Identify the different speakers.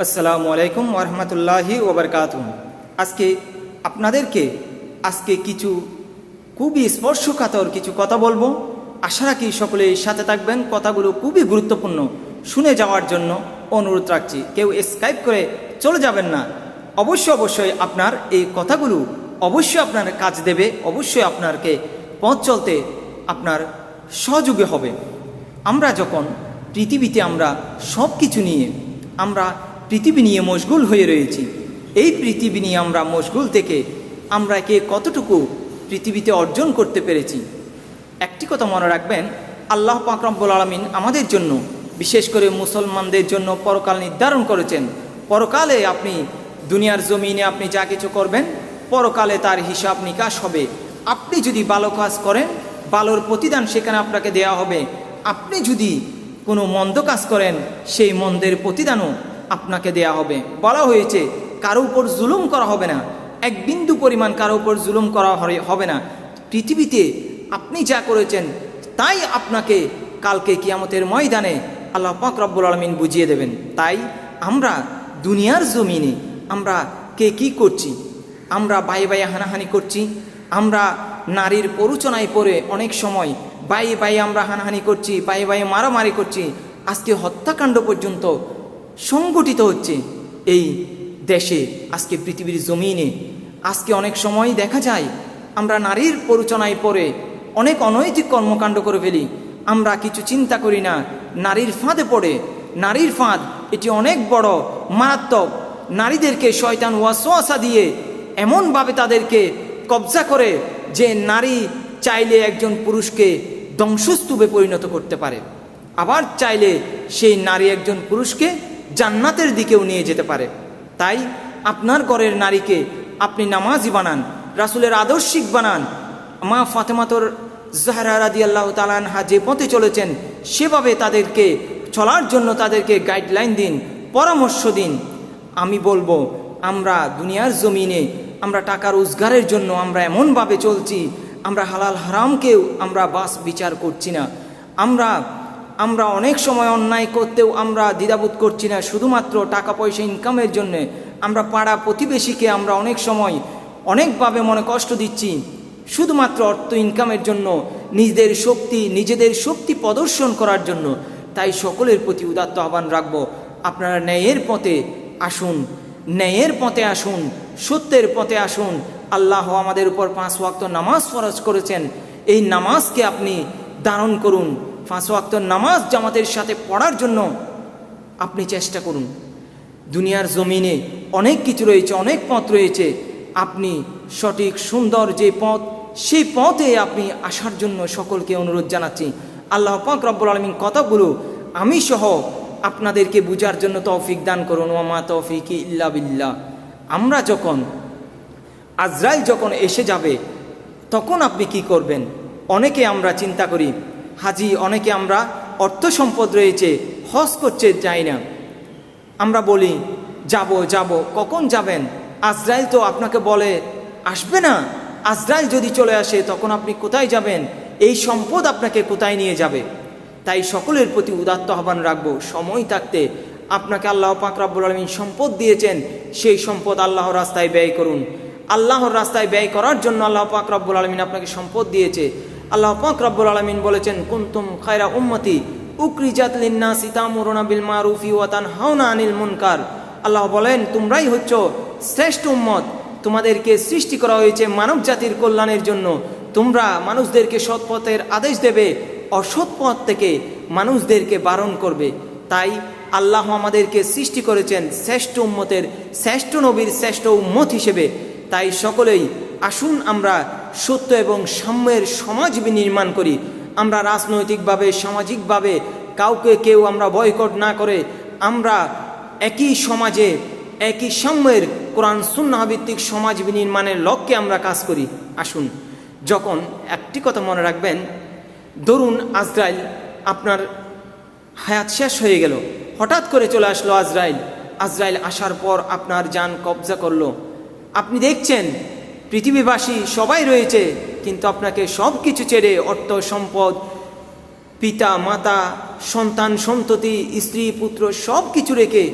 Speaker 1: আসসালামু আলাইকুম ওরহমতুল্লাহি ওবরকাতুহ। আজকে কিছু খুবই স্পর্শকাতর কিছু কথা বলবো। আশা রাখি সকলে সাথে থাকবেন। কথাগুলো খুবই গুরুত্বপূর্ণ, শুনে যাওয়ার জন্য অনুরোধ রাখছি। কেউ স্কাইপ করে চলে যাবেন না। অবশ্যই আপনার এই কথাগুলো অবশ্যই আপনার কাজ দেবে, অবশ্যই আপনাকে পথ চলতে আপনার সহযোগী হবে। আমরা যখন পৃথিবীতে আমরা সব কিছু নিয়ে পৃথিবী নিয়ে মশগুল হয়ে রয়েছি, এই পৃথিবী নিয়ে আমরা মশগুল থেকে আমরা কে কতটুকু পৃথিবীতে অর্জন করতে পেরেছি। একটি কথা মনে রাখবেন, আল্লাহ পাক রব্বুল আলামিন আমাদের জন্য, বিশেষ করে মুসলমানদের জন্য পরকাল নির্ধারণ করেছেন। পরকালে আপনি দুনিয়ার জমিনে আপনি যা কিছু করবেন, পরকালে তার হিসাব নিকাশ হবে। আপনি যদি ভালো কাজ করেন, ভালোর প্রতিদান সেখানে আপনাকে দেয়া হবে। আপনি যদি কোনো মন্দ কাজ করেন, সেই মন্দের প্রতিদানও আপনাকে দেয়া হবে। বলা হয়েছে কারো উপর জুলুম করা হবে না, এক বিন্দু পরিমাণ কারো উপর জুলুম করা হবে না। পৃথিবীতে আপনি যা করেছেন তাই আপনাকে কালকে কিয়ামতের ময়দানে আল্লাহ পাক রব্বুল আলামিন বুঝিয়ে দেবেন। তাই আমরা দুনিয়ার জমিনে আমরা কে কি করছি, আমরা বাইয়ে হানাহানি করছি, আমরা নারীর প্ররোচনায় পড়ে অনেক সময় বাইয়ে আমরা হানাহানি করছি, বাইয়ে মারামারি করছি। আজকে হত্যাকাণ্ড পর্যন্ত সংগঠিত হচ্ছে এই দেশে, আজকে পৃথিবীর জমিনে। আজকে অনেক সময় দেখা যায় আমরা নারীর প্ররোচনায় পড়ে অনেক অনৈতিক কর্মকাণ্ড করে ফেলি। আমরা কিছু চিন্তা করি না, নারীর ফাঁদে পড়ে। নারীর ফাঁদ এটি অনেক বড় মারাত্মক। নারীদেরকে শয়তান ওয়াসওয়াসা দিয়ে এমনভাবে তাদেরকে কবজা করে যে নারী চাইলে একজন পুরুষকে ধ্বংসস্তূপে পরিণত করতে পারে, আবার চাইলে সেই নারী একজন পুরুষকে জান্নাতের দিকেও নিয়ে যেতে পারে। তাই আপনার ঘরের নারীকে আপনি নামাজি বানান, রাসূলের আদর্শিক বানান। মা ফাতেমাতুর জাহরা রাদিয়াল্লাহু তাআলা আনহা যে পথে চলেছেন, সেভাবে তাদেরকে চলার জন্য তাদেরকে গাইডলাইন দিন, পরামর্শ দিন। আমি বলবো, আমরা দুনিয়ার জমিনে আমরা টাকা রোজগারের জন্য আমরা এমনভাবে চলছি, আমরা হালাল হারামকেও আমরা বাস বিচার করছি না। আমরা অনেক সময় অন্যায় করতেও আমরা দ্বিধাবোধ করছি না, শুধুমাত্র টাকা পয়সা ইনকামের জন্য। আমরা পাড়া প্রতিবেশীকে আমরা অনেক সময় অনেকভাবে মনে কষ্ট দিচ্ছি, শুধুমাত্র অর্থ ইনকামের জন্য, নিজেদের শক্তি প্রদর্শন করার জন্য। তাই সকলের প্রতি উদাত্ত আহ্বান রাখবো, আপনারা ন্যায়ের পথে আসুন, সত্যের পথে আসুন। আল্লাহ আমাদের উপর 5 ওয়াক্ত নামাজ ফরজ করেছেন, এই নামাজকে আপনি ধারণ করুন। 5 ওয়াক্ত নামাজ জামাতের সাথে পড়ার জন্য আপনি চেষ্টা করুন। দুনিয়ার জমিনে অনেক কিছু রয়েছে, অনেক পথ রয়েছে। আপনি সঠিক সুন্দর যে পথ, সেই পথে আপনি আসার জন্য সকলকে অনুরোধ জানাচ্ছি। আল্লাহ পাক রব্বুল আলামিন কথাগুলো আমি সহ আপনাদেরকে বুঝার জন্য তৌফিক দান করুন। ওয়া মা তৌফিকি ইল্লা বিল্লাহ। আজরাইল যখন এসে যাবে, তখন আপনি কি করবেন? অনেকে আমরা চিন্তা করি, হাজি, অনেকে আমরা অর্থ সম্পদ রয়েছে, হজ করতে যাই না। আমরা বলি যাব, কখন যাবেন? আজরাইল তো আপনাকে বলে আসবে না। আজরাইল যদি চলে আসে, তখন আপনি কোথায় যাবেন? এই সম্পদ আপনাকে কোথায় নিয়ে যাবে? তাই সকলের প্রতি উদাত্ত আহ্বান রাখবো, সময় থাকতে আপনাকে আল্লাহ পাক রব্বুল আলামিন সম্পদ দিয়েছেন, সেই সম্পদ আল্লাহর রাস্তায় ব্যয় করুন। আল্লাহর রাস্তায় ব্যয় করার জন্য আল্লাহ পাক রব্বুল আলামিন আপনাকে সম্পদ দিয়েছে। আল্লাহ পাক রব্বুল আলামিন বলেছেন, কুনতুম খায়রা উম্মতি উখরিজাত লিন-নাসি তা'মুরুনা বিল মারুফি ওয়া তানহাউনা আনিল মুনকার। আল্লাহ বলেন, তোমরাই হচ্ছ শ্রেষ্ঠ উম্মত, তোমাদেরকে সৃষ্টি করা হয়েছে মানব জাতির কল্যাণের জন্য। তোমরা মানুষদেরকে সৎ পথের আদেশ দেবে, অসৎ পথ থেকে মানুষদেরকে বারণ করবে। তাই আল্লাহ আমাদেরকে সৃষ্টি করেছেন শ্রেষ্ঠ উম্মতের, শ্রেষ্ঠ নবীর শ্রেষ্ঠ উম্মত হিসেবে। তাই সকলেই আসুন আমরা সত্য এবং সাম্যের সমাজ নির্মাণ করি। আমরা রাজনৈতিকভাবে, সামাজিকভাবে কেউ আমরা বয়কট না করে আমরা একই সমাজে, একই সাম্যের কোরআন সুন্নাহ ভিত্তিক সমাজ নির্মাণের লক্ষ্যে আমরা কাজ করি। আসুন, যখন একটি কথা মনে রাখবেন, ধরুন আজরাইল, আপনার হায়াত শেষ হয়ে গেল, হঠাৎ করে চলে আসলো আজরাইল আসার পর আপনার জান কবজা করলো। আপনি দেখছেন পৃথিবীবাসী সবাই রয়েছে, কিন্তু আপনাকে সব কিছু ছেড়ে, অর্থ সম্পদ, পিতা মাতা, সন্তান সন্ততি, স্ত্রী পুত্র সব কিছু রেখে